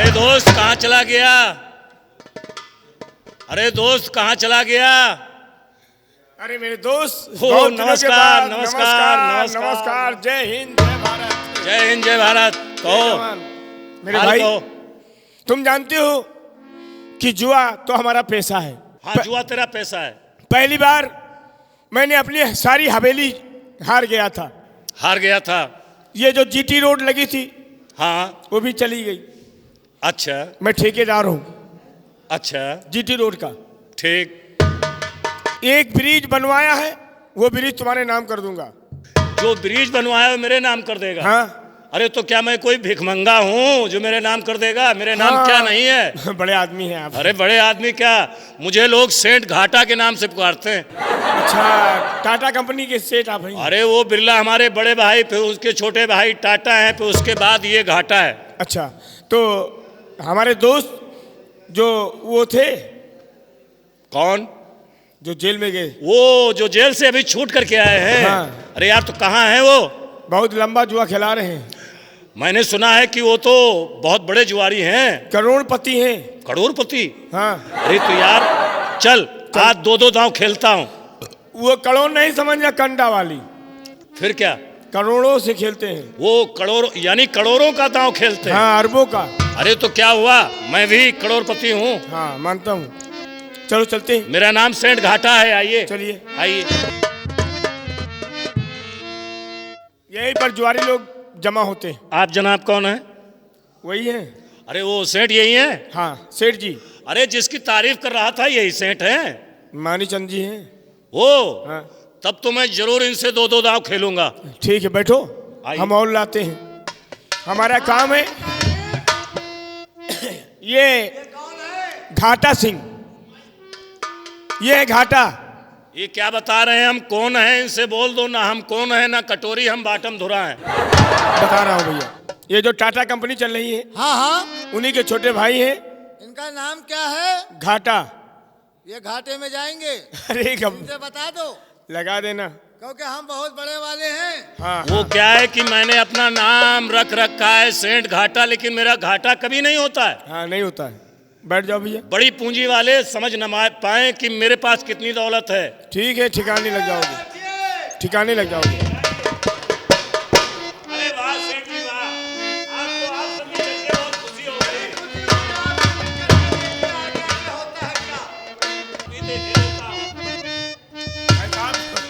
अरे दोस्त कहाँ चला गया? अरे दोस्त कहाँ चला गया? अरे मेरे दोस्त, हो, बहुत दिनों के नमस्कार, बाद, नमस्कार, नमस्कार। नमस्कार। जय हिंद, जय भारत। जय हिंद, जय भारत। कहो मेरे हाल भाई, कहो। तुम जानते हो कि जुआ तो हमारा पैसा है। हाँ, जुआ तेरा पैसा है। पहली बार मैंने अपनी सारी हवेली हार गया था। हार गया था? ये जो जीटी रोड लगी थी हाँ। वो भी चली गई। अच्छा मैं ठेकेदार हूँ अच्छा, जीटी रोड का। ठीक। एक ब्रिज बनवाया है, वो ब्रिज तुम्हारे नाम कर दूंगा। जो ब्रिज बनवाया है मेरे नाम कर देगा? हाँ। अरे तो क्या मैं कोई भिखमंगा हूँ जो मेरे नाम कर देगा? मेरे नाम हाँ। क्या नहीं है? बड़े आदमी हैं आप। अरे बड़े आदमी क्या, मुझे लोग सेठ घाटा के नाम से पुकारते हैं। अच्छा, टाटा कंपनी के सेठ आप हैं? अरे वो बिरला हमारे बड़े भाई, फिर उसके छोटे भाई टाटा है, फिर उसके बाद ये घाटा है। अच्छा, तो हमारे दोस्त जो वो थे, कौन? जो जेल में गए, वो जो जेल से अभी छूट करके आए हैं। हाँ। अरे यार, तो कहाँ है वो? बहुत लंबा जुआ खिला रहे हैं। मैंने सुना है कि वो तो बहुत बड़े जुआरी हैं, करोड़पति हैं। करोड़पति। हाँ। अरे तो यार चल, आज दो दो दांव खेलता हूँ। वो करोड़ नहीं समझना, कंडा वाली। फिर क्या? करोड़ों से खेलते हैं। वो करोड़ यानी करोड़ों का दांव खेलते हैं? हाँ, अरबों का। अरे तो क्या हुआ, मैं भी करोड़पति हूँ। हाँ, मानता हूँ। चलो चलते हैं। मेरा नाम सेठ घाटा है। आइए चलिए। आइए। यहीं पर जुआरी लोग जमा होते हैं। आप जनाब कौन है? वही है। अरे वो सेठ यही है? हाँ, सेठ जी। अरे जिसकी तारीफ कर रहा था यही सेठ है? मानीचंद जी हैं। वो? हाँ। तब तो मैं जरूर इनसे दो दो दांव खेलूंगा। ठीक है, बैठो। आइए। हम और लाते हैं, हमारा काम है। ये घाटा सिंह, ये है घाटा। ये क्या बता रहे हैं? हम कौन हैं इनसे बोल दो ना। हम कौन है ना कटोरी, हम बाटम धुरा हैं। बता रहा हूँ भैया, ये जो टाटा कंपनी चल रही है, हाँ हाँ, उन्हीं के छोटे भाई हैं। इनका नाम क्या है? घाटा। ये घाटे में जाएंगे, अरे कब इनसे बता दो, लगा देना। क्योंकि हम बहुत बड़े वाले हैं। हाँ। वो क्या है कि मैंने अपना नाम रख रखा है सेठ घाटा, लेकिन मेरा घाटा कभी नहीं होता है। हाँ, नहीं होता है। बैठ जाओ भैया। बड़ी पूंजी वाले समझ न पाए कि मेरे पास कितनी दौलत है। ठीक है, ठिकाने लग जाओगे, ठिकाने लग जाओगे। अरे वाह सेठ जी वाह, आपको आप सबकी मिलके बहुत खुशी हो गई।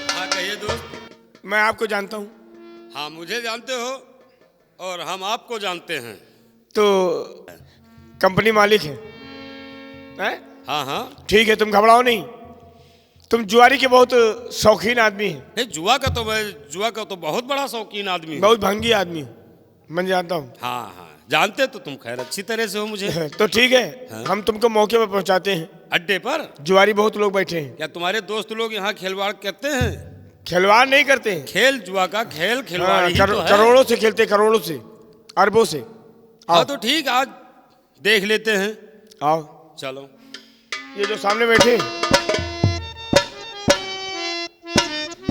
हाँ कहिए दोस्त। मैं आपको जानता हूँ। हाँ मुझे जानते हो और हम आपको जानते हैं। तो कंपनी मालिक है? हाँ हाँ। ठीक है, तुम घबराओ नहीं। तुम जुआरी के बहुत शौकीन आदमी हैं। नहीं जुआ का तो बहुत बड़ा शौकीन आदमी हूँ। बहुत भंगी आदमी हूँ, मैं जानता हूँ। हाँ हाँ, जानते तो तुम खैर अच्छी तरह से हो मुझे। तो ठीक है, हाँ। हम तुमको मौके पर पहुंचाते हैं। अड्डे पर? जुआरी बहुत लोग बैठे हैं। क्या तुम्हारे दोस्त लोग यहाँ खिलवाड़ करते हैं? खिलवाड़ नहीं करते हैं। खेल जुआ का खेल खिलवाड़ हाँ, ही तो है। करोड़ों से खेलते, करोड़ों से, अरबों से। हाँ तो ठीक, आज देख लेते हैं। आओ। चलो। ये जो सामने बैठे हैं,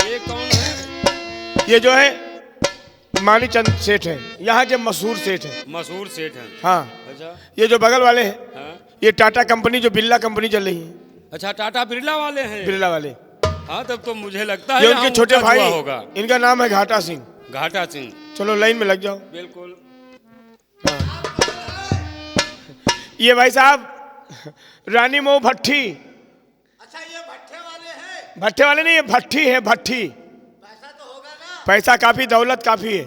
ये कौन है? ये जो है मानीचंद सेठ हैं, यहाँ के मशहूर सेठ हैं। मशहूर सेठ हैं? हाँ। अच्छा। ये जो बगल वाले हैं, हाँ। ये टाटा कंपनी, जो बिरला कंपनी चल रही है, अच्छा, टाटा बिरला वाले हैं? बिरला वाले। हाँ तब तो मुझे लगता है ये उनके यहाँ छोटे ऊंचा भाई जुआ होगा। इनका नाम है घाटा सिंह। घाटा सिंह। चलो लाइन में लग जाओ। बिल्कुल। ये भाई साहब रानी मो भट्टी। अच्छा, ये भट्टे वाले हैं? भट्टे वाले नहीं, ये भट्टी है, भट्टी। पैसा तो होगा ना? पैसा काफी, दौलत काफी है।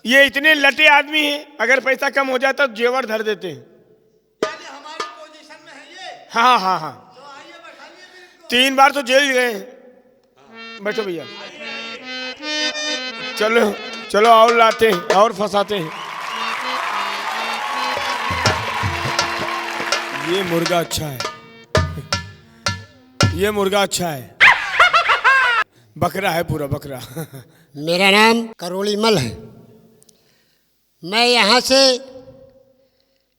ये इतने लटे आदमी हैं, अगर पैसा कम हो जाता तो जेवर धर देते हैं। यानी हमारी पोजीशन में है ये? हाँ हाँ हाँ। तो आइए, बैठाइए फिर इनको। 3 बार तो जेल गए हैं। बैठो भैया। चलो चलो, और लाते हैं और फंसाते हैं। ये मुर्गा अच्छा है, ये मुर्गा अच्छा है। बकरा है, पूरा बकरा। मेरा नाम करोड़ी मल है। मैं यहाँ से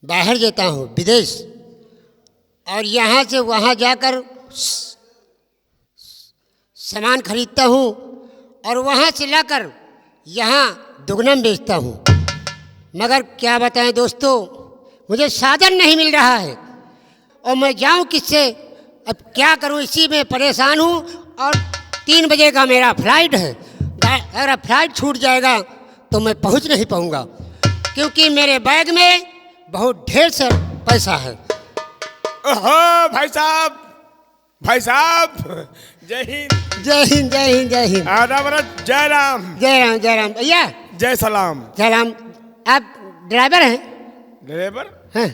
बाहर जाता हूँ, विदेश, और यहाँ से वहाँ जाकर सामान खरीदता हूँ और वहाँ से लाकर यहाँ दुगना बेचता हूँ। मगर क्या बताएं दोस्तों, मुझे साधन नहीं मिल रहा है और मैं जाऊं किससे? अब क्या करूं, इसी में परेशान हूं। और 3 बजे का मेरा फ्लाइट है। अगर फ्लाइट छूट जाएगा तो मैं पहुंच नहीं पाऊंगा, क्योंकि मेरे बैग में बहुत ढेर से पैसा है। ओहो भाई साहब, भाई साहब, जय हिंद। जय हिंद, जय हिंद, जय हिंद। आधा बरस, जय राम। जय राम, जय राम। भैया जय सलाम। जय राम। आप ड्राइवर हैं? ड्राइवर? हाँ।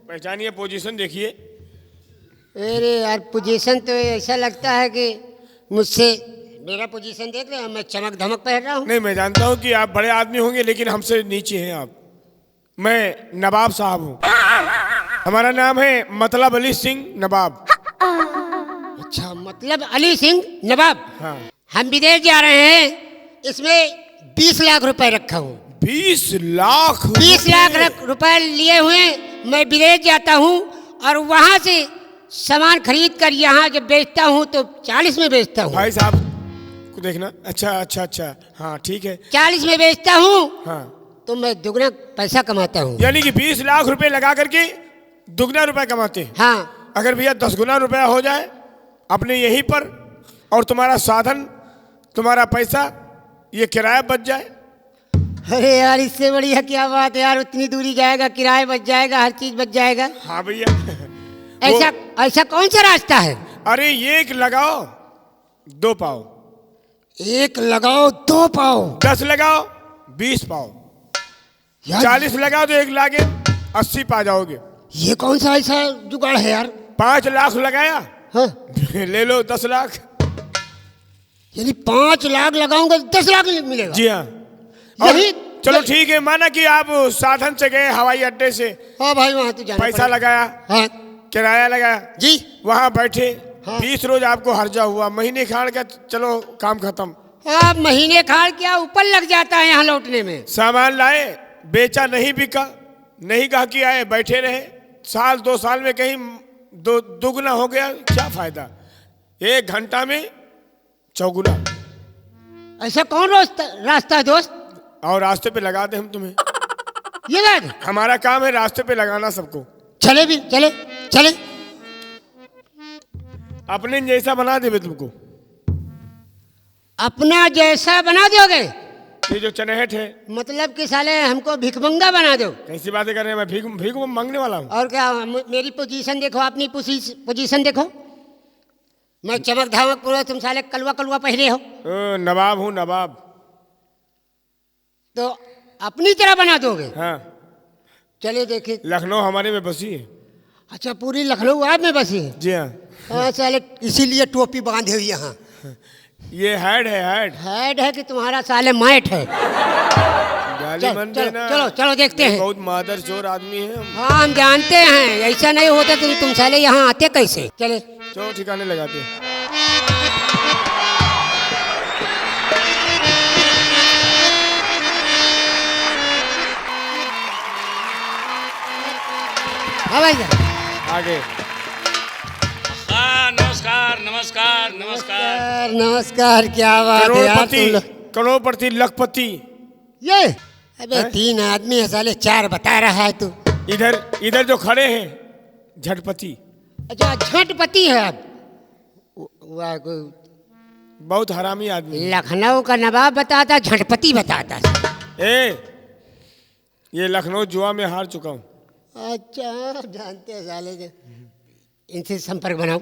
पहचानिए, पोजीशन देखिए। अरे यार, पोजीशन तो ऐसा लगता है कि मुझसे, मेरा पोजीशन देख रहे हो, मैं चमक धमक पहन रहा हूँ। नहीं, मैं जानता हूँ कि आप बड़े आदमी होंगे, लेकिन हमसे नीचे हैं आप। मैं नवाब साहब हूँ। हमारा नाम है मतलब अली सिंह नवाब। अच्छा, मतलब अली सिंह नवाब। हाँ। हम विदेश जा रहे हैं, इसमें 20 लाख रुपए रखा हूँ। 20 लाख? 20 लाख रुपए लिए हुए मैं विदेश जाता हूँ और वहाँ से सामान खरीद कर यहाँ जब बेचता हूँ तो 40 में बेचता हूँ। भाई साहब को देखना। अच्छा अच्छा अच्छा, हाँ ठीक है। 40 में बेचता हूँ। हाँ, तो मैं दुगना पैसा कमाता हूँ। यानी कि 20 लाख रुपए लगा करके दुगना रुपए कमाते हैं। हाँ। अगर भैया 10 गुना रुपया हो जाए अपने यहीं पर, और तुम्हारा साधन, तुम्हारा पैसा, ये किराया बच जाए। अरे यार, इससे बढ़िया क्या बात है यार। उतनी दूरी जाएगा, किराया बच जाएगा, हर चीज बच जाएगा। हाँ भैया। ऐसा ऐसा कौन सा रास्ता है? अरे एक लगाओ 2 पाओ, 1 लगाओ 2 पाओ, 10 लगाओ 20 पाओ, 40 लगाओ तो 1 लाख 80 पा जाओगे। ये कौन सा ऐसा जुगाड़ है यार? 5 लाख लगाया, हाँ? ले लो 10 लाख। यानी 5 लाख लगाऊंगा 10 लाख मिलेगा? जी हाँ। यही चलो ठीक है, माना कि आप साधन से गए, हवाई अड्डे से। हाँ भाई, वहाँ तो जाना पैसा पड़ेगा। लगाया, हाँ किराया लगाया जी। वहाँ बैठे। हाँ। 20 रोज आपको हर्जा हुआ, महीने खाड़ का, चलो काम खत्म। आप महीने खाड़ क्या ऊपर लग जाता है यहाँ लौटने में। सामान लाए, बेचा, नहीं बिका, नहीं गाहकी आए, बैठे रहे। साल 2 साल में कहीं दुगना हो गया, क्या फायदा? 1 घंटा में चौगुना। ऐसा कौन रास्ता है दोस्त? और रास्ते पे लगा दे हम तुम्हें। ये बात है? हमारा काम है रास्ते पे लगाना सबको। चले भी, चले चले। अपने जैसा बना देवे तुमको। अपना जैसा बना दोगे? ये जो चनहट है, मतलब कि साले हमको भिखमंगा बना दो। कैसी बातें कर रहे हैं? मैं भीख भीख मांगने वाला हूँ? और क्या, मेरी पोजीशन देखो, अपनी पोजीशन देखो। मैं चमक धामक पूरा, तुम साले कलवा कलवा पहने हो। नवाब हूँ, नवाब। तो अपनी तरह बना दोगे? हाँ। चले देखे। लखनऊ हमारे में बसी है। अच्छा, पूरी लखनऊ आप में बसी है? जी हाँ। हाँ साले, इसीलिए टोपी बांधे हुई यहाँ। ये हेड है, हेड। हेड है कि तुम्हारा साले मैट है? गाली चल, मन चलो, देना। चलो, चलो देखते हैं। बहुत मादर चोर आदमी है हम। हाँ, हम जानते हैं। ऐसा नहीं होता तो तुम साले यहाँ आते कैसे? चले चलो ठिकाने लगाते हैं। हाँ भाई साहब। आगे। हाँ, नमस्कार नमस्कार नमस्कार। नमस्कार। क्या बात है यार, करोड़पति, तुम लोग। करोड़पति, लखपति। ये अबे 3 आदमी है साले, 4 बता रहा है तू। इधर इधर जो खड़े हैं झटपति। अच्छा, झटपति है अब। वाह, बहुत हरामी आदमी। लखनऊ का नवाब बताता, झटपति बताता। ये लखनऊ जुआ में हार चुका हूँ। अच्छा, जानते हैं साले जो। इनसे संपर्क बनाओ।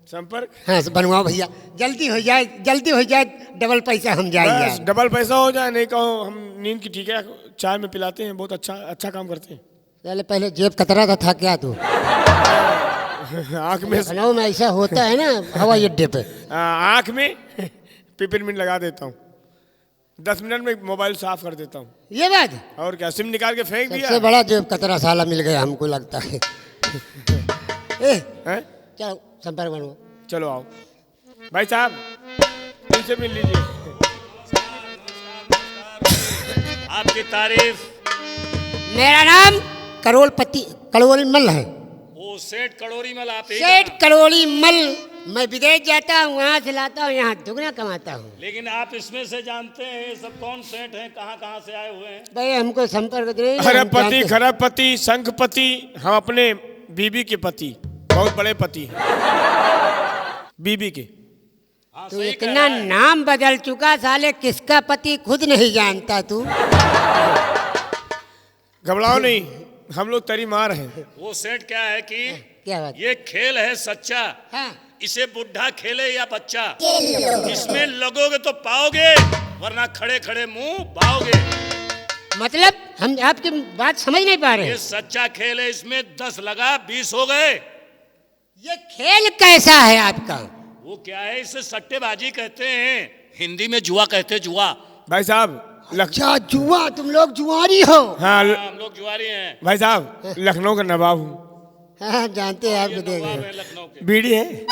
संपर्क? हाँ, बनवाओ भैया, जल्दी हो जाए, जल्दी हो जाए, डबल पैसा हम जाएंगे। बस डबल पैसा हो जाए, नहीं कहो हम नींद की ठीक है चाय में पिलाते हैं, बहुत अच्छा काम करते हैं। पहले पहले जेब कतरा था क्या तू? आँख में, लखनऊ में ऐसा होता है ना, हवाई अड्डे पे। आँख में पिपरमिंट लगा देता हूँ, 10 मिनट में मोबाइल साफ कर देता हूँ। ये बात है? और क्या, सिम निकाल के फेंक दिया। सबसे बड़ा जेब कतरा साला मिल गया हमको लगता है। हैं? चलो संपर्क बनवाओ। चलो आओ भाई साहब, इनसे मिल लीजिए। आपकी तारीफ। मेरा नाम करोड़पति कड़ोली मल है। वो सेठ कड़ोरी मल, आप ही सेठ कड़ोली मल मैं विदेश जाता हूँ, वहाँ से लाता हूँ, यहाँ दुगना कमाता हूँ। लेकिन आप इसमें से जानते हैं ये सब कौन सेठ हैं, कहाँ कहाँ से आए हुए हैं? भाई हमको संपर्क नहीं, हम खरबपति, जानते- खरबपति, संघपति, हम अपने बीबी के पति, बहुत बड़े पति हैं। बीबी के। हाँ, तू सही कह इतना रहा है। नाम बदल चुका, साले किसका पति खुद नहीं जानता तू। घबराओ नहीं, हम लोग तरी मार हैं। वो सेठ क्या है कि क्या बात? ये खेल है सच्चा, हाँ। इसे बुढ़ा खेले या बच्चा, इसमें लगोगे तो पाओगे, वरना खड़े खड़े मुंह भाओगे। मतलब हम आपकी बात समझ नहीं पा रहे ये हैं। सच्चा खेल है, इसमें 10 लगा 20 हो गए। ये खेल कैसा है आपका? वो क्या है, इसे सट्टेबाजी कहते हैं, हिंदी में जुआ कहते हैं, जुआ। भाई साहब अच्छा जुआ, तुम लोग जुआरी हो? हाँ हम लोग जुआरी हैं। भाई साहब लखनऊ का नवाब हूँ। हाँ जानते हैं, आपको ये देख नवाब रहे है लखनऊ के। बीड़ी है? हैं।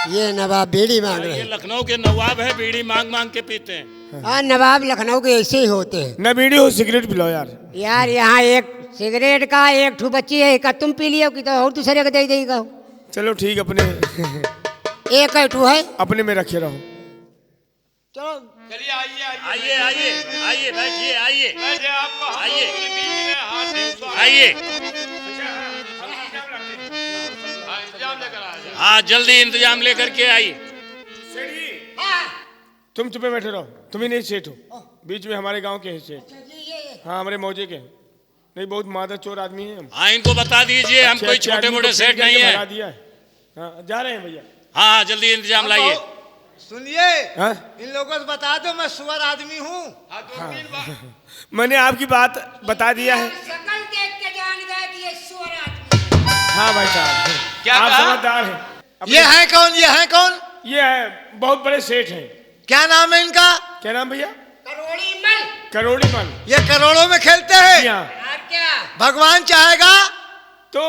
ये नवाब बीड़ी मांग रहे ये हैं। लखनऊ के नवाब है, बीड़ी मांग मांग के पीते हैं। हाँ नवाब लखनऊ के ऐसे ही होते हैं। न बीड़ी हो, सिगरेट पिलाओ यार। यार यहाँ एक सिगरेट का एक ठू बच्ची है, का तुम पी लियो कि तो और दूसरे को दे देगा। चलो ठीक, अपने एक है ठू है। अपने में रखे रहो। चलो चलिए आइए आइए आइए आइए, बैठिए, आइए बैठे आपको हम आइए। लोगों के बीच में हाथ है, उसको आइए। हाँ, इंतजाम लेकर आ जाए। हाँ जल्दी इंतजाम लेकर के आइए। तुम चुपे बैठे रहो, तुम ही नहीं सेठ हो, बीच में हमारे गांव के हैं सेठ। हाँ हमारे मौजे के हैं। नहीं बहुत मादर चोर आदमी हैं हम। हाँ इनको बता दीजिए, हम कोई अच्छे छोटे आदमी मोटे को सेठ पीट नहीं करके है। भगा दिया है। हाँ जा रहे हैं भैया। हाँ हाँ जल्दी इंतजाम लाइए। सुनिए, हाँ? इन लोगों से बता दो मैं सुअर आदमी हूँ। हाँ, 2-3 बार मैंने आपकी बात बता दिया है। शकल देख के जान गए कि ये सुअर आदमी है। हाँ भाई साहब, क्या आप कहा? समझदार हैं। अपने- ये है कौन, ये है कौन? ये है बहुत बड़े सेठ हैं। क्या नाम है इनका? क्या नाम भैया? करोड़ी मल। करोड़ी मन। ये करोड़ों में खेलते जी हैं। हाँ। और क्या? भगवान चाहेगा तो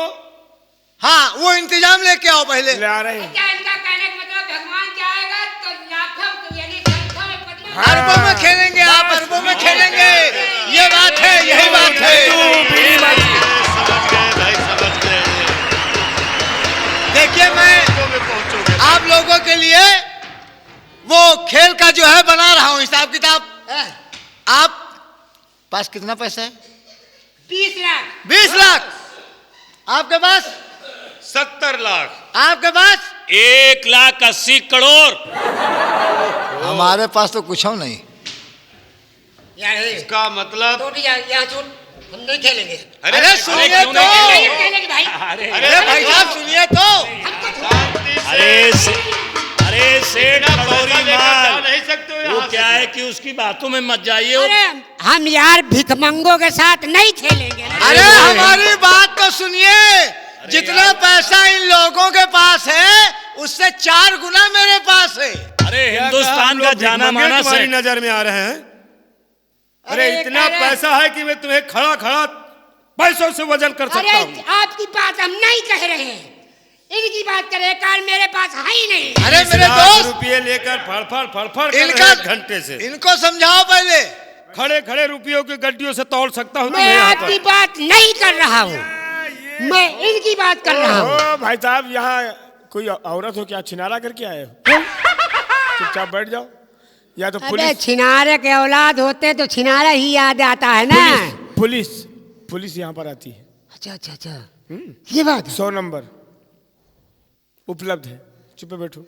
हाँ वो इंतजाम लेके आओ पहले। ले आ रहे हैं। क्या इनका कहने का मतलब भगवान चाहेगा तो लाखों यानी संख्या में पतियों हाँ। अरबों में खेलेंगे आप, अरबों में खेलेंगे। ये बात है, यही बात है। बीड़ी मत। समझ गए भाई, समझ गए। देखिए मैं में पहुंचोगे। आप लोगों के लिए वो खेल का जो है बना रहा हूँ हिसाब किताब। आप पास कितना पैसा है? 20 लाख। 20 लाख। आपके पास? 70 लाख। आपके पास? 1,80,00,000 करोड़। हमारे पास तो कुछ हो नहीं। यार ये इसका मतलब टूट जा, यहाँ टूट, हम नहीं खेलेंगे। अरे सुनिए क्यों तो, नहीं नहीं खेलेंगे भाई। अरे अरे भाई साहब सुनिए तो। शांति से अरे सेठ पैसा करोड़ी लेकर जा माल, नहीं सकते हो वो यहाँ क्या से। है कि उसकी बातों में मत जाइए। वो- अरे हम यार भिखमंगों के साथ नहीं खेलेंगे ना। अरे हमारी बात तो सुनिए। जितना पैसा इन लोगों के पास है उससे 4 गुना मेरे पास है। अरे हिंदुस्तान का जाना माना तुम्हारी सेठ। नजर में आ रहे हैं। अरे अरे इतना अरे- पैसा है कि मैं तुम्हें खड़ा खड़ा पैसों से वजन कर अरे सकता हूँ। आपकी बात हम नहीं कह रहे हैं, इनकी बात करें। कार मेरे पास है ही नहीं। अरे 20 मेरे लाख दोस्त, रुपये लेकर फड़फड़ फड़फड़ कर इनका रहे हैं 1 घंटे से। इनको समझाओ पहले। खड़े खड़े रुपयों की गड्डियों से तौल सकता हूँ मैं तुम्हें यहाँ आपकी पर। बात नहीं कर रहा हूँ, मैं इनकी बात कर रहा हूँ। ओ भाई साहब, यहाँ कोई औरत हो क्या? छिनारा करके आए हो? चुपचाप बैठ जाओ, या तो अबे पुलिस छिनारे के औलाद होते तो छिनारा ही याद आता है ना। पुलिस पुलिस यहाँ पर आती है। अच्छा अच्छा अच्छा, ये बात है। 100 नंबर उपलब्ध है। चुपे बैठो,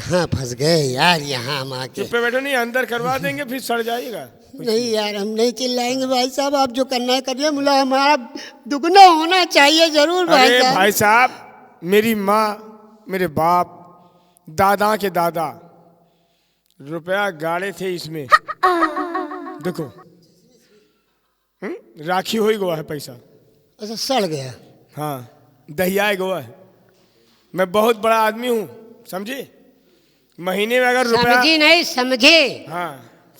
हाँ फंस गए यार यहाँ हम आके। चुपे बैठो, नहीं अंदर करवा देंगे फिर सड़ जाइएगा। नहीं यार हम नहीं चिल्लाएंगे भाई साहब, आप जो करना है करिए, मुला हमारा दुगना होना चाहिए जरूर भाई अरे साहब। भाई साहब, मेरी माँ, मेरे बाप, दादा के दादा रुपया गाड़े थे इसमें। देखो राखी हो ही गया है पैसा। अच्छा सड़ गया। हाँ दहिया गया है। मैं बहुत बड़ा आदमी हूँ, समझे? महीने में अगर रुपया, समझी नहीं समझे? हाँ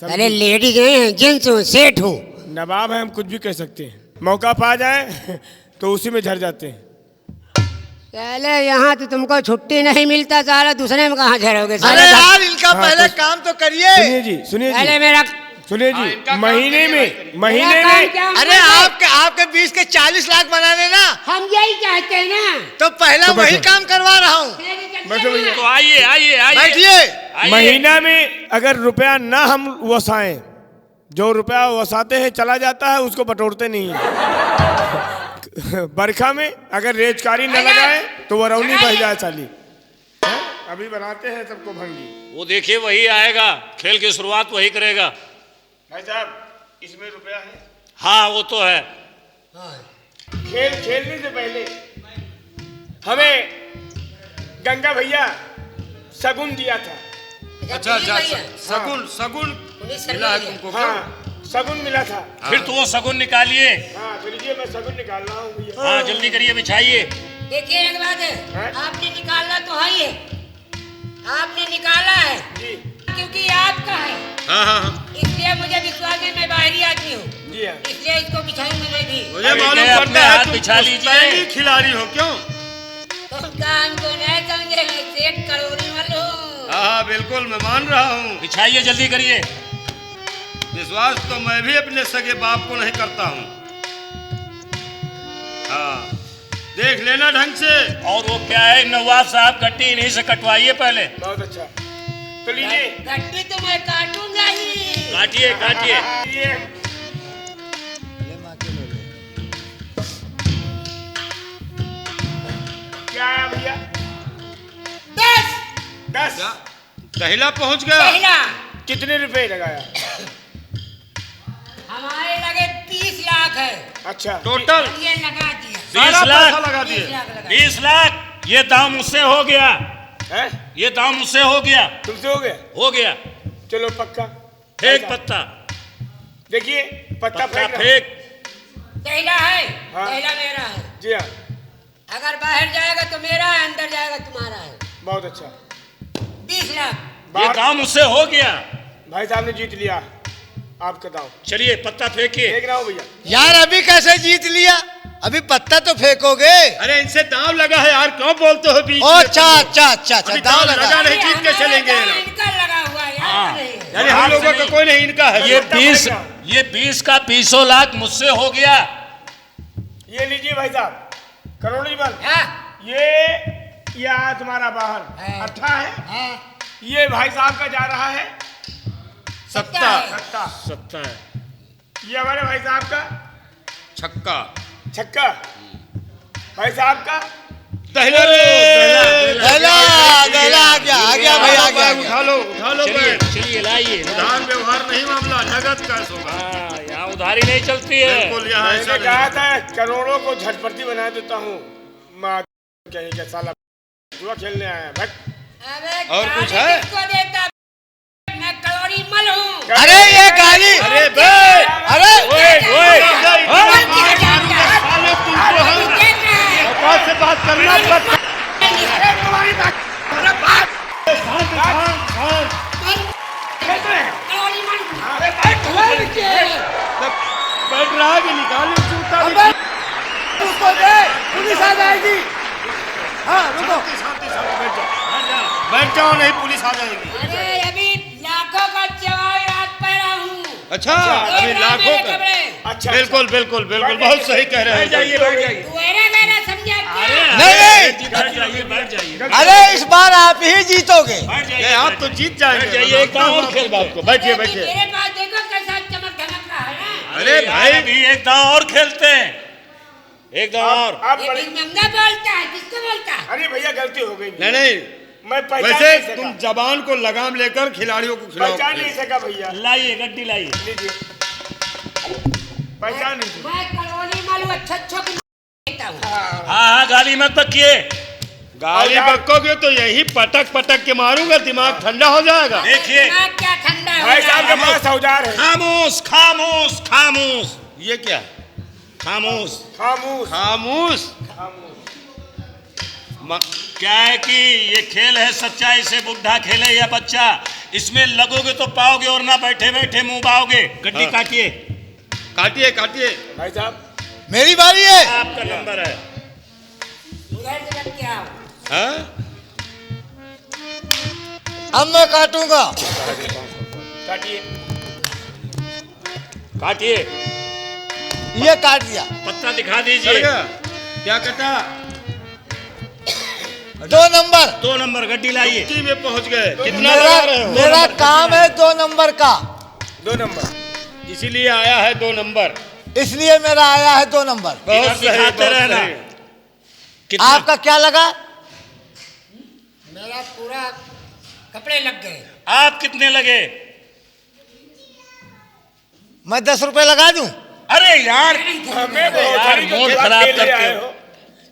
अरे समझे? लेडीज नहीं है, जेंट्स हूँ, सेठ हूँ। नवाब है, हम कुछ भी कह सकते हैं। मौका पा जाए तो उसी में झड़ जाते हैं। पहले यहाँ तो तुमको छुट्टी नहीं मिलता, सारा दूसरे में कहाँ झड़ोगे अरे सारे। यार इनका हाँ, पहले तो- काम तो करिए। सुनिए जी, सुनिए पहले जी, मेरा सुनिए हाँ, जी, इनका काम महीने करिए में भाई। महीने मेरा काम में क्या अरे मतलब है? आपके 20 के 40 लाख बनाने ना, हम यही चाहते हैं ना। तो पहला तो वही बैठो। काम करवा रहा हूँ। बैठो भैया। तो आइए आइए आइए बैठिए। आइए। महीना में अगर रुपया ना हम वसाएं, जो रुपया वसाते हैं चला जाता है, उसको बटोरते नहीं है। बरखा में अगर रेजकारी न लगाए तो वरौनी बह जाए साली। हैं? अभी बनाते हैं सबको भंगी। वो देखिए वही आएगा, खेल की शुरुआत वही करेगा। भाई साहब, इसमें रुपया है। हाँ वो तो है। खेल खेलने से पहले हमें गंगा भैया शगुन दिया था। अच्छा अच्छा, सगुन सगुन मिला है तुमको? हाँ, शगुन मिला था। फिर तो वो शगुन निकालिए। हाँ, तो लीजिए, मैं शगुन निकाल रहा हूँ भैया। हाँ जल्दी करिए, बिछाइए। देखिए एक बात है, हैं? आपने निकालना तो है ही है, आपने निकाला है जी क्योंकि आपका है, हाँ हाँ हाँ, इसलिए मुझे विश्वास है, मैं बाहरी आदमी हूँ, जी हाँ। इसलिए इसको बिछाऊंगा मैं भी। मुझे अरे मालूम अपने पड़ता है हाथ तुम बिछा लीजिए। पुश्तैनी खिलाड़ी हो क्यों? तुम काम को नहीं समझे, मैं सेठ करोड़ी वाला हूँ। हाँ बिल्कुल, मैं मान रहा हूँ। बिछाइए जल्दी करिए। विश्वास तो मैं भी अपने सगे बाप को नहीं करता हूँ। हाँ, देख लेना ढंग से। और वो क्या है, नवाब साहब गट्टी इन्हीं से कटवाइए पहले। बहुत अच्छा, तो लीजिए। गट्टी तो मैं काटूंगा ही। काटिए काटिए। ये क्या आया भैया? 10 10। दहिला पहुँच गया। पहला कितने रुपए लगाया? हमारे लगे 30 लाख है, अच्छा, टोटल ये लगा दिया, 20 लाख। पैसा लगा 30 दिए। लाख लगा 20 लाख, ये दाम मुझसे हो गया। है? ये दाम मुझसे हो गया। तुमसे हो गया? हो गया। चलो पक्का। फेंक पत्ता। देखिए, पत्ता पत्ता फेंक रहा हूं। फेंक। पहला है, हाँ। पहला मेरा है, जी हाँ, अगर बाहर जाएगा तो मेरा है, अंदर जाएगा तुम्हारा है। बहुत अच्छा। 20 लाख। ये बाहर दाम मुझसे हो गया। भाई साहब ने जीत लिया, आपका दाव। चलिए पत्ता फेंकिए। देख रहा हूँ भैया। यार अभी कैसे जीत लिया? अभी पत्ता तो फेंकोगे। अरे इनसे दाव लगा है यार, क्यों बोलते हो बीच ओ में? अच्छा अच्छा अच्छा अच्छा, अभी दाव दाव लगा। लगा नहीं, जीत के हमारा चलेंगे दाम ना। इनका लगा हुआ है, हाँ। यार नहीं है। यानी हम लोगों का कोई नहीं, इनका है। ये पत्ता 20 फेंक रहा। ये 20 का 20 लाख मुझसे हो गया। ये लीजिए भाई साहब, करोड़ी बल। हाँ, ये तुम्हारा बाहर हाँ। अट्ठा है। हाँ, ये भाई साहब का जा रहा है सत्ता है। सत्ता। सत्ता है। ये हमारे भाई साहब का छक्का छक्का। भाई साहब का दहिला रे दहला दहला आ गया भाई, आ गया। उठा लो चलिए बैठ। चलिए लाइए। उधार व्यवहार नहीं, मामला नगद कैश होगा। हाँ यहाँ उधारी नहीं चलती है। बिल्कुल यहाँ ऐसा मैंने कहा नहीं। था करोड़ों को झटपटी बना देता हूँ। माँ कहीं का साला जुआ खेलने आया है। भट। अबे और गाली कुछ है? किसको देता? मैं करोड़ी मल हूँ। अरे ये गाली, अरे बे, अरे ओए साले तुमको हम देख रहे हैं? औकात से बात करना। करोड़ी मल बैठ रहा है कि निकाल जूता। पुलिस आ जाएगी। हाँ रुको। बैठ जाओ, नहीं पुलिस आ जाएगी। अरे अभी लाखों का जवाब रात पैरा हूँ। अच्छा अभी लाखों का। अच्छा, बिल्कुल बिल्कुल बिल्कुल, बहुत सही कह रहे हैं। जाइए बैठ जाइए। तू मेरा समझा क्या? नहीं बैठ जाइए बैठ जाइए। अरे इस बार आप ही जीतोगे। बैठ ये जाइए। आप तो जीत जाएंगे। बैठ जाइए, एक दांव और खेल बात को। बैठिए अभी बैठिए। मेरे पास देखो कैसा चमक धमक रहा है ना। अरे भाई, अभी एक दांव और खेलते हैं। एक दांव और। आप ये बड़े। बिग मंगा बोलता है, किसको बोलता है? अरे भैया गलती हो गई। नहीं नहीं, मैं पहचान वैसे नहीं तुम सका। जबान को लगाम लेकर खिलाड़ियों को पहचान नहीं खिलाओ। सका भैया। लाइए गड्डी लाइए। लीजिए, पहचान नहीं सका। मैं करोड़ी मालूम अच्छो की देता हूँ। हाँ हाँ गाली मत बकिए। गाली बकोगे तो यही पटक पटक के मारूंगा, दिमाग ठंडा हो जाएगा। देखिए। दिमाग क्या ठंडा हो भाई साहब के जाएगा? पास औजार है। खामोश खामोश खामोश ये क्या? खामोश। खामोश खामोश। खामोश। क्या है कि ये खेल है, सच्चाई से बुढ़ा खेले या बच्चा। इसमें लगोगे तो पाओगे और ना बैठे बैठे मुंह बाओगे। गड्डी हाँ। काटिए। काटिए काटिए। भाई साहब मेरी बारी है। आपका नंबर है। उधर से लग के आओ। हाँ? अब मैं काटूंगा। काटिए। काटिए, ये काट दिया। पत्ता दिखा चल दीजिए। गया? क्या कटा? 2 नंबर। 2 नंबर गड्डी लाइए। चुटकी में पहुंच गए। कितना मेरा लगा रहे हो? मेरा काम है 2 नंबर का, 2 नंबर। इसीलिए आया है 2 नंबर। इसलिए मेरा आया है 2 नंबर। बहुत इधर सही, दिखाते बहुत रहना। सही। कितना? आपका क्या लगा? मेरा पूरा कपड़े लग गए। आप कितने लगे? मैं 10 रुपए लगा दूं? अरे यार, हमें यार, बहुत मूड खराब करते आए हो। हो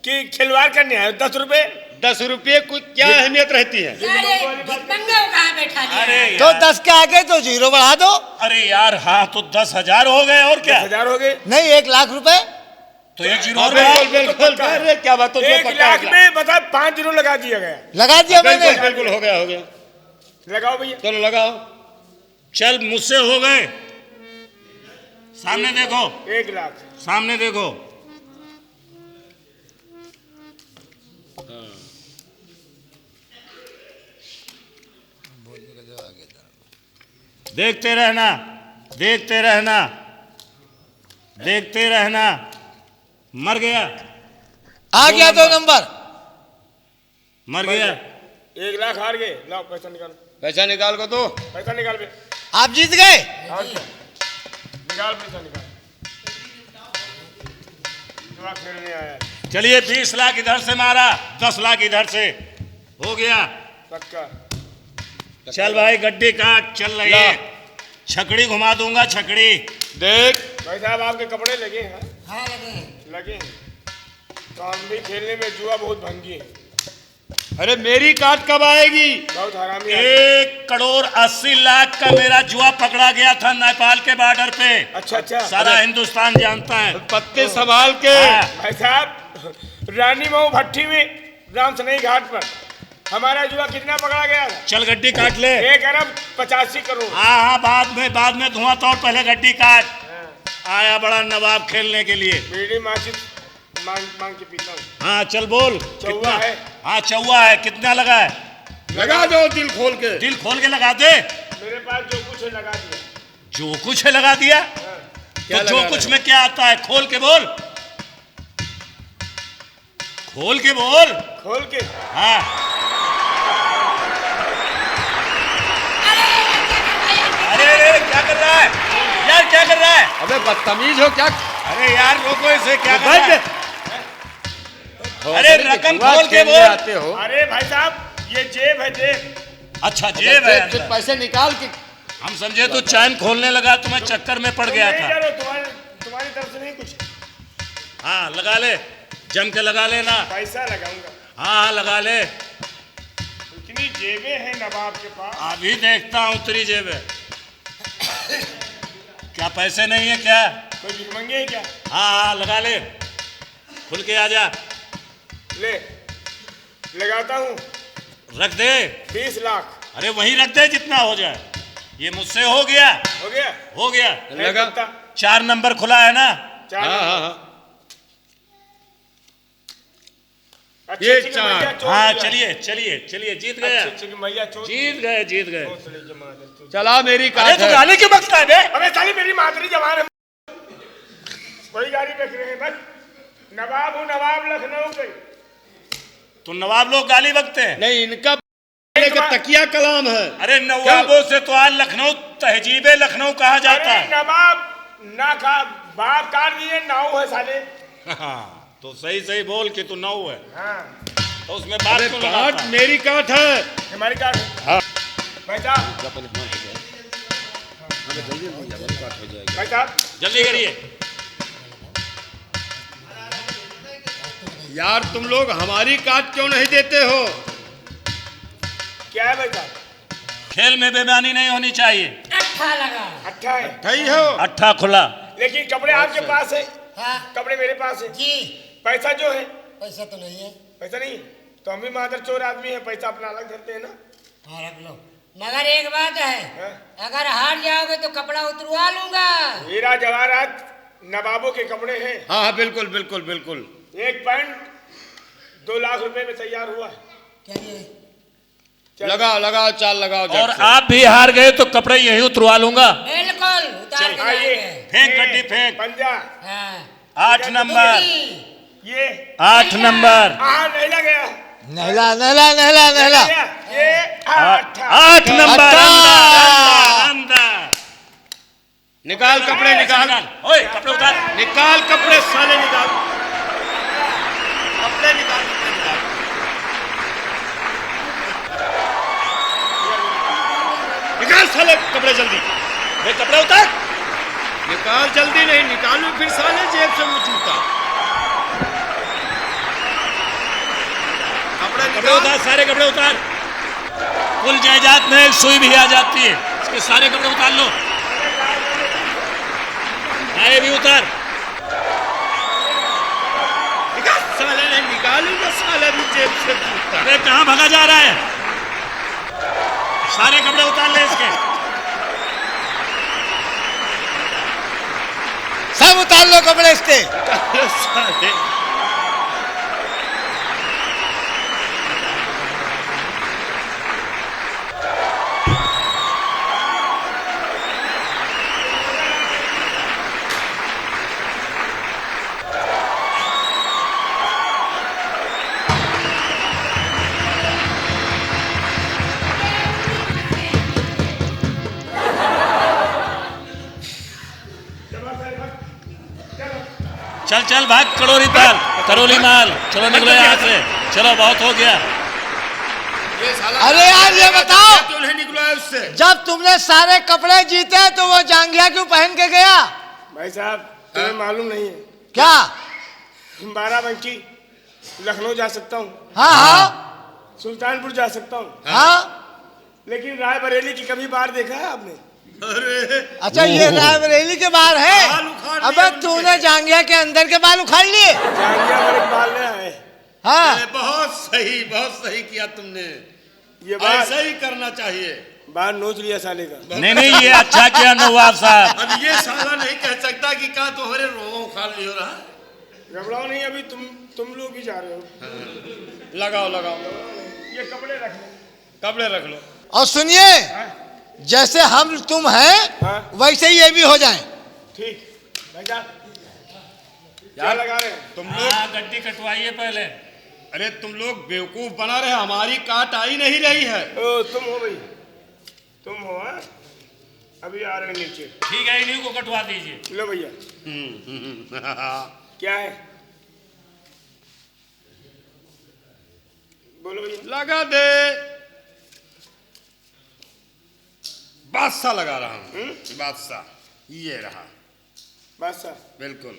कि खिलवाड़ करने आए हो। 10 रुपए 10 रुपये की क्या अहमियत रहती है? कहाँ बैठा लिया? अरे तो यार, 10 के आगे तो 0 बढ़ा दो। अरे यार, हाँ तो 10,000 हो गए और क्या? 10,000 हो गए। नहीं, 1 लाख रुपए। तो 1 जीरो हाँ, और बढ़ाओ। बिल्कुल बिल्कुल। अरे क्या बात हो, जो 1 पक्का लाख है। में बता 5 जीरो लगा दिया गया। लगा दिया मैंने। बिल्कुल बिल्कुल, हो गया हो गया। लगाओ भैया। चलो लगाओ। चल, मुझसे हो गए। सामने देखो, 1 लाख। सामने देखो। देखते रहना, देखते रहना, देखते रहना। मर गया, आ गया 2 नंबर। मर गया। 1 लाख हार गए। लाओ पैसा निकालो। पैसा निकाल को दो। पैसा निकाल बे। आप जीत गए। और क्या? निकाल पैसा निकाल। जुआ खेलने आया है। चलिए, 20 लाख इधर से मारा, 10 लाख इधर से। हो गया। पक्का। चल भाई, गड्डी काट, चल रही ला। है। छकड़ी घुमा दूंगा, छकड़ी। देख, भाई साहब आपके कपड़े लगे हैं? हाँ लगे हैं। लगे हैं। तो हम भी खेलने में जुआ बहुत भंगी है। अरे मेरी काट कब आएगी? बहुत हरामी आदमी। 1,80,00,000 का मेरा जुआ पकड़ा गया था नेपाल के बॉर्डर पे। अच्छा अच्छा। सारा हिंदुस्तान जानता है। पत्ते संभाल के। हाँ। भाई साहब, रानी मऊ भट्टी में राम सनई घाट पर हमारा जुआ कितना पकड़ा गया था? चल, गड्डी काट ले। 1 अरब 85 करोड़। हाँ हाँ, बाद में धुआं तोड़, पहले गड्डी काट। आया बड़ा नवाब खेलने के लिए। बीड़ी माचिस मांग मांग के पीता हूँ। हाँ चल बोल। चौवा कितना है। हाँ, चौवा है। कितना लगा है? लगा दो दिल खोल के। दिल खोल के लगा दे। मेरे पास जो कुछ है लगा दिया। जो कुछ है लगा दिया। क्या तो जो लगा कुछ रहे? में क्या आता है? खोल के बोल, खोल के बोल। खोल के। हाँ, अरे अरे, क्या कर रहा है यार? क्या कर रहा है? अबे बदतमीज हो क्या? अरे यार, रोको इसे। क्या कर रहा बैठ। है? अरे रकम खोल के बोल। आते हो। अरे भाई साहब, ये जेब है जेब। अच्छा, जेब है कुछ अंदर। पैसे निकाल के। हम समझे तू चैन खोलने लगा, तुम्हें चक्कर में पड़ गया नहीं था। डरो, तुम्हारी तरफ से नहीं कुछ। हाँ, लगा ले, जम के लगा लेना। पैसा लगाऊंगा। हाँ हाँ, लगा ले। इतनी जेबें हैं नवाब के पास। अभी देखता हूँ तेरी जेब है क्या। पैसे नहीं है क्या? कोई भिखमंगे है क्या? हाँ हाँ, लगा ले, खुल के आ जा। ले, लगाता हूँ। रख दे। 20 लाख। अरे वहीं रख दे, जितना हो जाए। ये मुझसे हो गया, हो गया? हो गया। है लगा। कितना? 4 नंबर खुला है ना? 4 हाँ नंबर। हाँ हाँ। अच्छे ये अच्छे के 4। मैया चोर हाँ, दिया। चलिए चलिए चलिए, जीत गया। अच्छे अच्छे के मैया चोर। जीत गए, जीत गए। भोसले जमात है। चला मेरी अरे काट तू है। गाली क्यों बकता है बे? अबे साली, मेरी मातरी जवान है। कोई गाड़ी बेच रहे हैं बस। नवाब हूँ, नवाब लखनऊ के। तो नवाब लोग गाली बकते हैं। नहीं, इनका का तकिया कलाम है। अरे नवाबों से तो आज लखनऊ, तहजीबे लखनऊ कहा जाता अरे है। नवाब ना खा, बाप काट दिए, नाव है साले। हाँ, तो सही सही बोल कि तू नौ है। हाँ, तो उसमें बात अरे क्यों काट लगाता है? मेरी काट है। हमारी काट। हाँ। भाई साहब, भाई साहब, जल्दी करिए। यार तुम लोग हमारी काट क्यों नहीं देते हो? क्या है भाई साहब? खेल में बेईमानी नहीं होनी चाहिए। अच्छा लगा। अच्छा है, नहीं हो। अट्ठा खुला। लेकिन कपड़े आपके पास है, हाँ कपड़े मेरे पास है। जी, पैसा जो है, पैसा तो नहीं है। पैसा नहीं है, तो हम भी मादर चोर आदमी है, पैसा अपना अलग धरते हैं ना। हाँ रख लो। मगर एक बात है, हाँ? अगर हार जाओगे तो कपड़ा उतरवा लूंगा। हीरा जवाहरात नवाबों के कपड़े हैं। हाँ हाँ, बिल्कुल बिल्कुल बिल्कुल। एक पैंट 2 लाख रुपए में तैयार हुआ है। क्या ये? चल। लगाओ लगाओ, चाल लगाओ। और आप भी हार गए तो कपड़े यही उतरवा लूंगा। बिल्कुल उतार के आइए। जाएंगे। फेंक गड्डी फेंक। पंजा 8 नंबर, ये 8 नंबर, नहीं लगे। नहला नहला नहला नहला। ये 8 8 नंबर, अच्छा। अंदर अंदर। निकाल कपड़े, निकाल ओए कपड़े उतार। निकाल कपड़े साले, निकाल कपड़े, निकाल कपड़े, निकाल। निकाल साले कपड़े जल्दी, ये कपड़े उतार। निकाल जल्दी। नहीं निकालू फिर साले जेब से वो जूता। कपड़े कपड़े निकाल। उतार, सारे कपड़े उतार। कुल जायदाद में एक सुई भी आ जाती है, इसके सारे कपड़े उतार लो। ये भी उतार। निकाल साले, नहीं निकालूंगा साले भी जेब से जूता। अरे कहाँ भागा जा रहा है? सारे कपड़े उतार ले इसके। सब उतार लो कपड़े इसके। साले चल चल भाग, करोली ताल, करोली माल। चलो निकलो यहाँ से, चलो बहुत हो गया। ये साला। अरे यार ये बताओ, क्यों नहीं निकला है उससे? जब तुमने सारे कपड़े जीते तो वो जांघिया क्यों पहन के गया? भाई साहब तुम्हें मालूम नहीं है, क्या? 12 लखनऊ जा सकता हूँ, हाँ हाँ सुल्तानपुर जा सकता हूँ, हाँ। लेकिन रायबरेली की कभी बाहर देखा है आपने? अरे अच्छा ये रायबरेली के बाहर है। बाल उखाड़ लिए अबे उनके। तूने जांघिया के अंदर के बाल उखाड़ लिए? जांघिया पर एक बाल नया है। हाँ। अरे बहुत सही किया तुमने। ये बाल ऐसा ही करना चाहिए। बाल नोच लिया साले का। नहीं ये अच्छा किया नवाब साहब। अब ये साला नहीं कह सकता कि कहा तुम्हारे रोगों उखाड़ लियो रहा। घबराओ नहीं, अभी तुम लोग भी जा रहे हो। लगाओ लगाओ, ये कपड़े रख लो। कपड़े रख लो। और सुनिए, जैसे हम तुम हैं हाँ। वैसे ही ये भी हो जाए। ठीक भाई साहब, क्या लगा रहे हैं? तुम लोग, हाँ गड्डी कटवाइए पहले। अरे तुम लोग बेवकूफ बना रहे, हमारी काट आई नहीं रही है। ओ तुम हो भाई, तुम हो हाँ? अभी आ रहे हैं नीचे। ठीक है, इन्हीं को कटवा दीजिए। लो भैया, क्या है बोलो भैया। लगा दे। बादशाह लगा रहा हूँ। बादशाह ये रहा। बादशाह, बिल्कुल।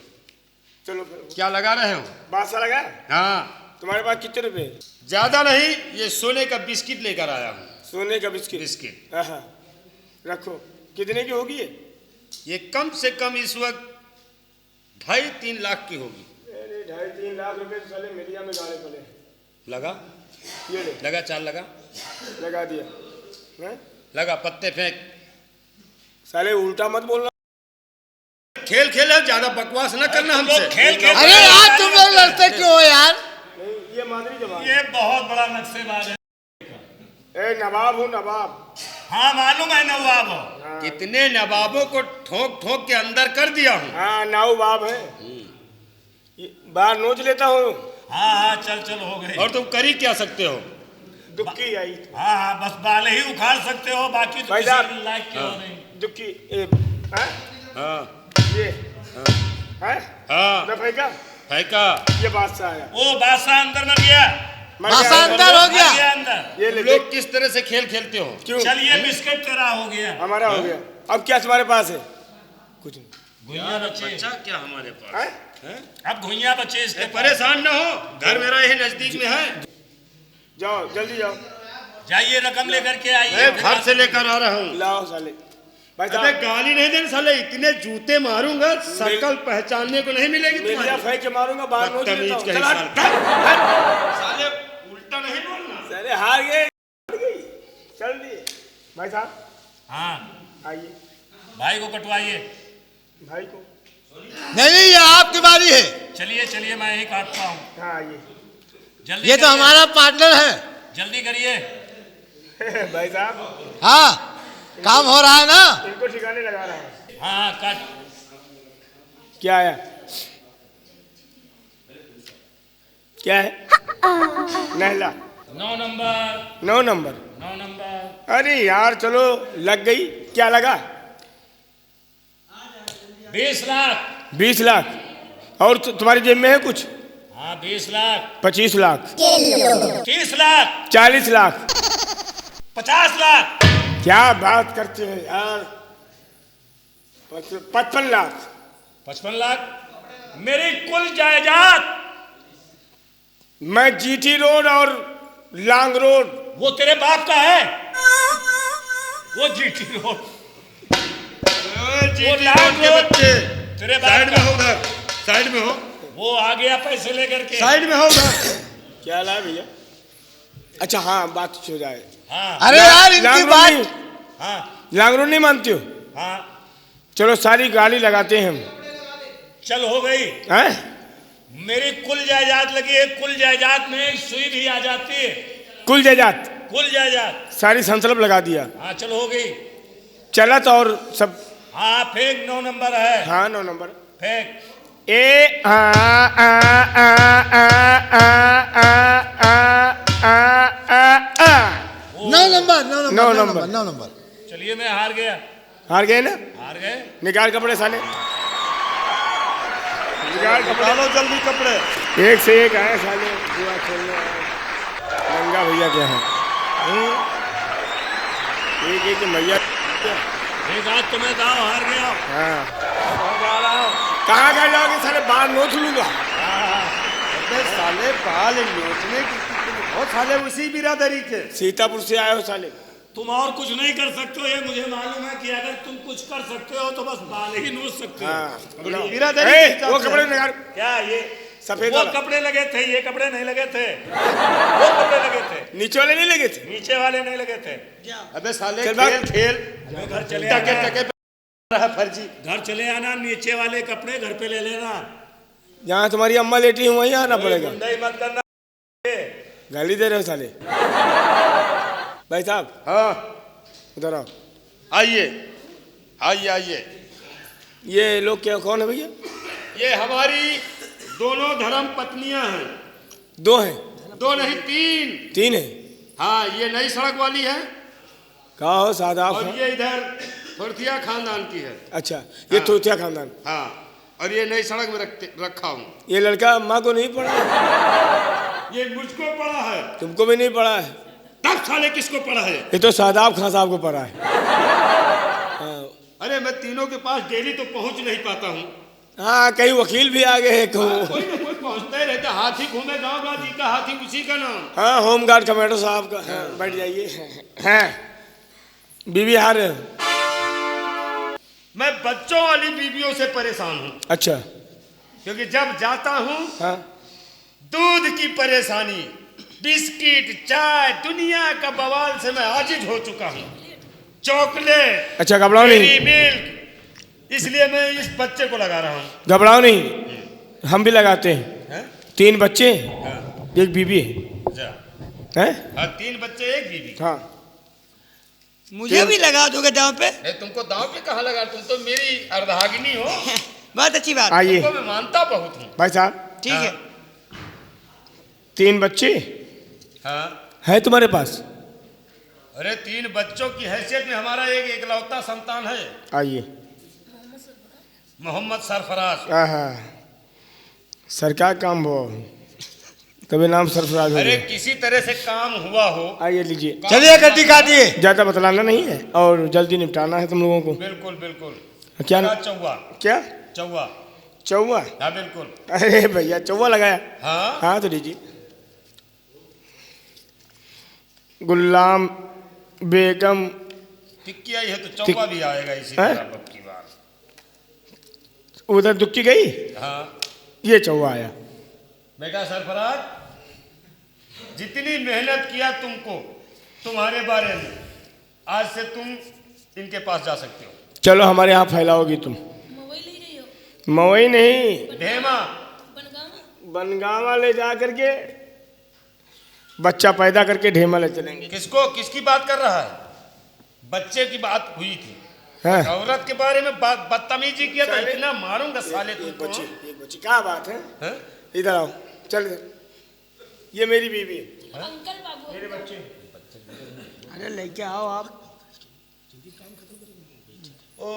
चलो फिर। क्या लगा रहे हो? बादशाह लगा? हाँ, तुम्हारे पास कितने रुपए? ज्यादा नहीं, ये सोने का बिस्किट लेकर आया हूँ। सोने का बिस्किट? बिस्किट। हाँ, रखो। कितने की होगी ये? ये कम से कम इस वक्त 2.5-3 लाख की होगी। अरे 2.5-3 लाख रुपए तो साले मीडिया में गाने पड़े। लगा? ये ले, लगा, चाल लगा। लगा दिया। हैं? लगा, पत्ते फेंक। साले उल्टा मत बोलना। खेल खेले, ज्यादा बकवास ना करना हमसे। खेल खेल। अरे यार तुम लोग लड़ते क्यों हो यार? नहीं, ये मादरी जवान। ये बहुत बड़ा नक्शेबाज है। ए नवाब हूँ, नवाब। हाँ मालूम है नवाब हो। कितने नवाबों को ठोक ठोक के अंदर कर दिया हूँ। हाँ नाऊ बाब है। ये बाहर नोच लेता हूँ। हाँ चल चल हो गई। और तुम कर ही क्या सकते हो? दुक्की आई। हाँ बस बाल ही उखाड़ सकते हो, बाकी तो भाई किसी साहब। लायक के हो नहीं। दुक्की हैं? हाँ ये हैं? हाँ, दफे का फेंका। ये बादशाह आया। ओ बादशाह अंदर मर गया। मर बादशाह गया, अंदर हो मर गया। गया अंदर। ये तुम ले लोग देख। किस तरह से खेल खेलते हो? क्यों? चल ये बिस्किट तेरा हो गया। हमारा हो गया। अब क्या तुम्हारे पास है? कुछ नहीं। घुइयां बचे। बच्चा क्या हमारे पास? हैं? हैं? अब घुइयां बचे इसके पास। परेशान ना हो, घर मेरा यही नजदीक में है। जाओ जल्दी जाओ। जाइए रकम लेकर के आइए। मैं घर से लेकर आ रहा हूँ। लाओ साले। भाई अबे साहब गाली नहीं देने साले, इतने जूते मारूंगा शकल पहचानने को नहीं मिलेगी मीडिया तुम्हारी। फेंक के मारूंगा, बाहर नोच बदतमीज लेता हूँ। कहीं चल साल। हट। साले उल्टा नहीं बोलना। साले हार गए। चल दिए। भाई साहब हाँ आइए। भाई को कटवाइए। भाई को नहीं ये आपकी बारी है। चलिए चलिए मैं ही काटता हूँ। हाँ आइए। जल्दी ये तो करिए, हमारा पार्टनर है। जल्दी करिए। भाई साहब हाँ काम हो रहा है ना? इनको ठिकाने लगा रहा है। हाँ काट। क्या आया? क्या है? नहला 9 नंबर 9 नंबर। 9 नंबर। अरे यार चलो लग गई। क्या लगा? 20 लाख। 20 लाख। और तुम्हारी जेब में है कुछ? हाँ 20 लाख। 25 लाख। 30 लाख। 40 लाख। 50 लाख। क्या बात करते हैं यार? 55 लाख। 55 लाख। मेरी कुल जायदाद। मैं जीटी रोड और लांग रोड। वो तेरे बाप का है। वो GT road. GT lakh road के रोड बच्चे तेरे बाप साइड में का। हो, उधर साइड में हो, वो आ गया पैसे लेकर के। साइड में हो उधर। क्या ला भैया? अच्छा हाँ बात हो जाए। हाँ अरे यार इनकी लांग रोड बात नहीं, हाँ लांग रोड नहीं मानती हो? हाँ। चलो सारी गाली लगाते हैं हम। चल हो गई। हैं? मेरी कुल जायदाद लगी है। कुल जायदाद में एक सुई भी आ जाती है। कुल जायदाद कुल जायदाद। सारी संसलब लगा दिया। हाँ चल हो गई। चला तो और सब। हाँ फेंक 9 नंबर है। हाँ 9 नंबर। फेंक। ए आ आ आ आ आ आ आ आ आ। 9 number 9 number 9 9 number. Number 9 number. चलिए मैं हार गया। हार गए ना? हार गए। निकाल कपड़े साले। निकाल कपड़े। निकालो जल्दी कपड़े। एक से एक आए साले जुआ खेलने आए। गंगा भैया क्या है? एक एक भैया। एक आज तुम्हें गाँव हार गया। हाँ जा रहा हूँ। कहाँ कहाँ जाओगे साले? बाल नोच लूंगा। अबे साले बाल नोचने की बहुत साले उसी बिरादरी के। सीतापुर से आए हो साले। तुम और कुछ नहीं कर सकते हो ये मुझे मालूम है कि अगर तुम कुछ कर सकते हो तो बस बाल ही नोच सकते हो। हाँ बिरादरी ए, के हिसाब वो से। कपड़े निकाल। क्या ये सफेद वो वाला। कपड़े लगे थे ये कपड़े नहीं लगे थे। वो कपड़े लगे थे। नीचे वाले नहीं लगे थे? नीचे वाले नहीं लगे थे। अबे साले चल भाग। खेल खेल मैं घर चले टके आना। टके पे रहा फर्जी। घर चले आना। नीचे वाले कपड़े घर पे ले लेना। जहाँ तुम्हारी अम्मा लेटी हुई वहीं आना पड़ेगा। गुंडाई मत करना। गाली दे रहे हो साले। भाई साहब हाँ उधर आओ। आइए आइए आइए। ये लोग क्या कौन है भैया? ये हमारी दोनों धर्म पत्नियां हैं। 2 हैं? 2 नहीं 3। 3 है? हाँ ये नई सड़क वाली है कहा हो सादा और ये इधर थोरथिया खानदान की है। अच्छा ये हाँ। थोथिया खानदान। हाँ और ये नई सड़क में रखा हूँ। ये लड़का अम्मा को नहीं पढ़ा है? ये मुझको पड़ा है। तुमको भी नहीं पढ़ा है? तब साले किसको पड़ा है? ये तो सादाब खान साहब को पढ़ा है। हाँ, अरे मैं तीनों के पास डेली तो पहुंच नहीं पाता हूँ। हाँ कहीं वकील भी आ गए हैं कोई ना कोई पहुंचता ही रहता। हाथी घूमे गाँव गाँव जी का हाथी उसी का नाम। हाँ होमगार्ड कमेटो साहब का। हाँ, बैठ जाइए। हाँ बीवी हार रहे हो? मैं बच्चों वाली बीवियों से परेशान हूँ अच्छा। क्योंकि जब जाता हूँ हाँ दूध की परेशानी, बिस्किट, चाय, दुनिया का बवाल से मैं आजिज हो चुका हूँ। चॉकलेट, अच्छा घबराओ नहीं। डेयरी मिल्क, इसलिए मैं इस बच्चे को लगा रहा हूँ। घबराओ नहीं हम भी लगाते हैं। 3 बच्चे एक बीवी है। हैं? हाँ 3 बच्चे 1 बीवी। हाँ मुझे भी लगा दोगे दांव पे? तुमको दांव पे कहाँ लगा? तुम तो मेरी अर्धांगिनी हो। बहुत अच्छी बात। आइए तुमको मैं मानता बहुत हूँ। भाई साहब। ठीक है। 3 बच्चे हाँ है तुम्हारे पास? अरे 3 बच्चों की हैसियत में हमारा एक इकलौता संतान है, आइए। मोहम्मद सरफराज। हाँ सरकार काम हो तभी नाम सरफराज हो अरे गया। किसी तरह से काम हुआ हो। आइए लीजिए। चलिए गड्डी काटिए। ज़्यादा बतलाना नहीं है और जल्दी निपटाना है तुम लोगों को। बिल्कुल बिल्कुल। क्या चौवा। क्या? चौवा। चौवा? हाँ बिल्कुल। अरे भैया चौवा लगाया। हाँ हाँ तो लीजिए। गुलाम बेगम। टिक्की आई है तो चौवा भी आएगा इसी हैं? तरह अब की बार। उधर दुक्की गई हाँ ये चौवा आया। बेटा सरफराज, जितनी मेहनत किया तुमको तुम्हारे बारे में, आज से तुम इनके पास जा सकते हो। चलो हमारे यहाँ फैलाओगी तुम। मवई नहीं ढेमा। बनगांव वाले जा करके बच्चा पैदा करके ढेमा ले चलेंगे। किसको किसकी बात कर रहा है? बच्चे की बात हुई थी। हाँ। औरत के बारे में बदतमीजी किया तो इतना मारूंगा साले तुमको। एक बच्ची क्या बात है? इधर आओ, चल इधर। ये मेरी बीवी है। अंकल बाबू मेरे बच्चे। अरे लेके आओ आप। ओ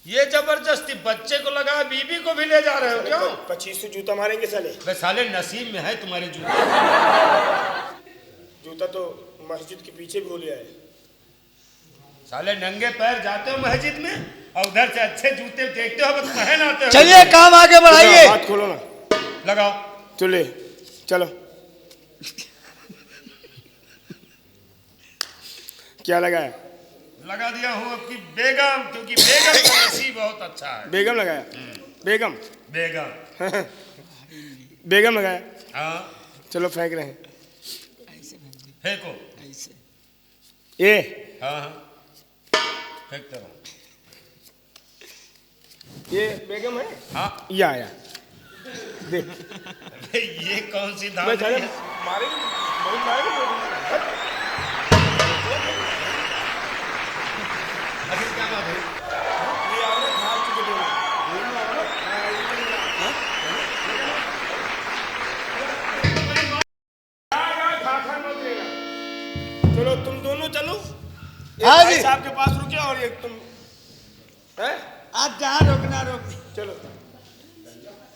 ये जबरदस्ती बच्चे को लगा, बीबी को भी ले जा रहे हो क्यों? 25 जूता मारेंगे साले। बे साले नसीब में है तुम्हारे जूते। जूता तो मस्जिद के पीछे भी हो लिया है। साले नंगे पैर जाते हो मस्जिद में और उधर से अच्छे जूते देखते हो बस पहन आते हो। चलिए काम आगे बढ़ाइए। हाथ खोलो ना। लगाओ। चले चलो। क्या लगाया? लगा दिया हूँ आपकी बेगम, क्योंकि बेगम का नसीब बहुत अच्छा है। बेगम लगाया? बेगम बेगम बेगम लगाया। हाँ चलो फेंक रहे हैं। फेंको। ये हाँ हाँ फेंकते रहो। ये बेगम है। हाँ ये आया देख। अबे ये कौन सी धाम मैं है? मारेंगे बहुत मारेंगे। अभी क्या बात है? ये औरत खा चुके दोनों। चलो तुम दोनों चलो। एक हाँ भाई जी। साहब के पास रुके और एक तुम है? आप जहाँ रोकना रोक। चलो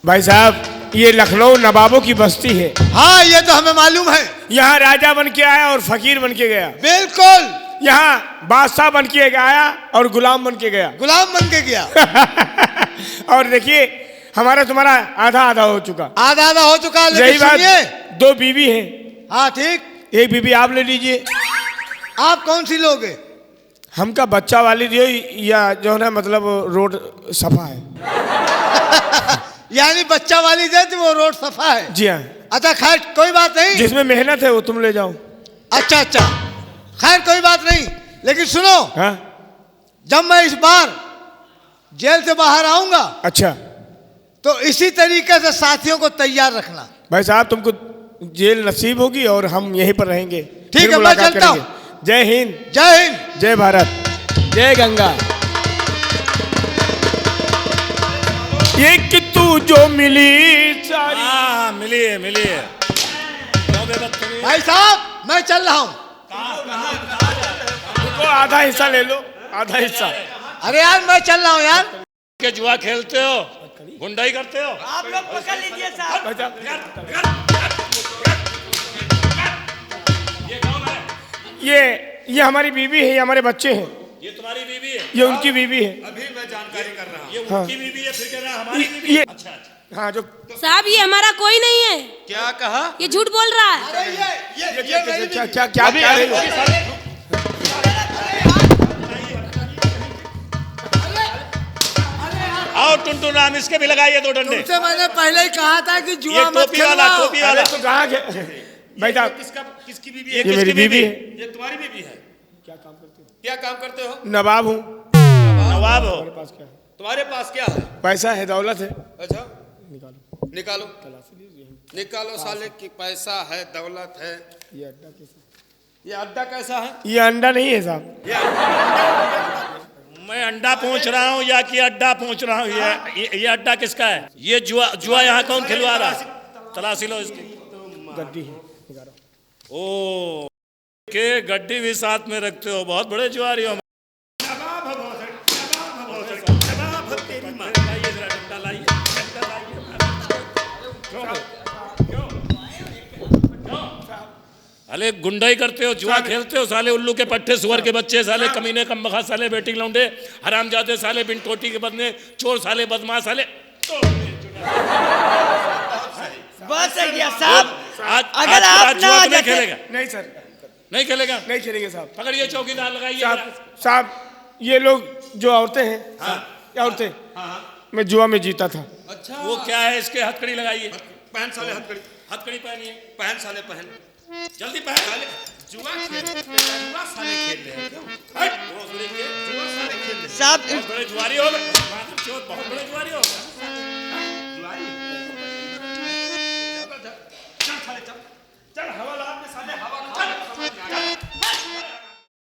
भाई साहब, ये लखनऊ नवाबों की बस्ती है। हाँ ये तो हमें मालूम है। यहाँ राजा बन के आया और फकीर बन के गया। बिल्कुल। यहाँ बादशाह बन के आया और गुलाम बन के गया। गुलाम बन के गया। और देखिए हमारा तुम्हारा आधा आधा हो चुका। आधा आधा हो चुका है, यही लेकिन बात, सुनिए। 2 बीवी हैं। हाँ ठीक। एक बीवी आप ले लीजिए। आप कौन सी लोगे? हमका बच्चा वाली दियो या जो है मतलब रोड सफा है। यानी बच्चा वाली दे तो वो रोड सफा है। जी हाँ। अच्छा खैर कोई बात नहीं। जिसमें मेहनत है वो तुम ले जाओ। अच्छा अच्छा खैर कोई बात नहीं, लेकिन सुनो। हाँ जब मैं इस बार जेल से बाहर आऊंगा अच्छा। तो इसी तरीके से साथियों को तैयार रखना। भाई साहब तुमको जेल नसीब होगी और हम यहीं पर रहेंगे। ठीक फिर है, मैं मुलाकात चलता हूं। करेंगे। जय हिंद, जय हिंद। जय भारत, जय गंगा। एक तू जो मिली सारी। हाँ मिलिए मिलिए। क्यों बेबत्तमीज? भाई साहब मैं चल रहा हूँ। तुमको आधा हिस्सा ले लो, आधा हिस्सा। अरे यार मैं चल रहा हूँ यार। के जुआ खेलते हो, गुंडाई करते हो। आप लोग पकड़ लीजिए साहब। भाई साहब, ये कौन है? ये हमारी बीवी है, ये हमारे बच्चे हैं। ये तुम्हारी बीवी है? ये उनकी बीवी है। अभी मैं जानकारी कर रहा हूँ। ये उनकी बीवी है, फिर कह रहा है हमारी बीवी ये है। अच्छा अच्छा। हाँ जो साहब ये हमारा कोई नहीं है, क्या कहा? ये झूठ बोल रहा है। अरे ये मेरी क्या क्या क्या क्या रही हो? आओ टुनटुन राम, इसके भी लगाइए 2 डंडे। तुमसे मैंने पहले ही कहा था कि ये जुआ मत टोपी वाला, खेलवाओ। टोपी वाला। अरे तो कहाँ भाई साहब, किसकी बीवी ये है? ये मेरी किसकी बीवी है। ये तुम्हारी बीवी है? क्या काम करते हो? नवाब हूँ। नवाब हो। पास क्या है? तुम्हारे पास क्या है? पैसा है, दौलत है। अच्छा निकालो। निकालो निकालो साले की पैसा है, दौलत है। ये अड्डा कैसा? ये अड्डा कैसा है? ये अंडा नहीं है साहब। मैं अंडा पूछ रहा हूँ या कि अड्डा पूछ रहा हूँ? ये अड्डा किसका है? ये जुआ जुआ यहाँ कौन खिलवा रहा है? तलाशी लो इसकी। गड्डी है, निकालो। ओ के गड्डी भी साथ में रखते हो, बहुत बड़े जुआरी हो। अरे गुंडाई करते हो, जुआ खेलते हो, साले उल्लू के पट्टे, सुअर के बच्चे, साले कमीने कमबख्त, साले बेटी लौंडे, हरामजादे, साले बिन टोटी के बदले चोर, साले बदमाश, साले। बस है क्या साहब? आज अगर आप आज ना जुआ आ नहीं जाते- खेलेगा? नहीं सर, नहीं खेलेगा? नहीं खेलेंगे साहब। पकड़िए चौकीदार, लगाइए। साहब ये लोग जो औरतें हैं, क्या औरतें, मैं जुआ में जीता था। अच्छा वो क्या है? इसके हथकड़ी लगाइए। पहन साले हथकड़ी। हथकड़ी पहनिए, पहन साले पहन। जल्दी पहन। साले जुआ साले खेल रहे हैं क्यों? जुआ साले खेल रहे हैं। साहब बहुत बड़े जुआरी हो गए, बहुत बड़े जुआरी हो गए।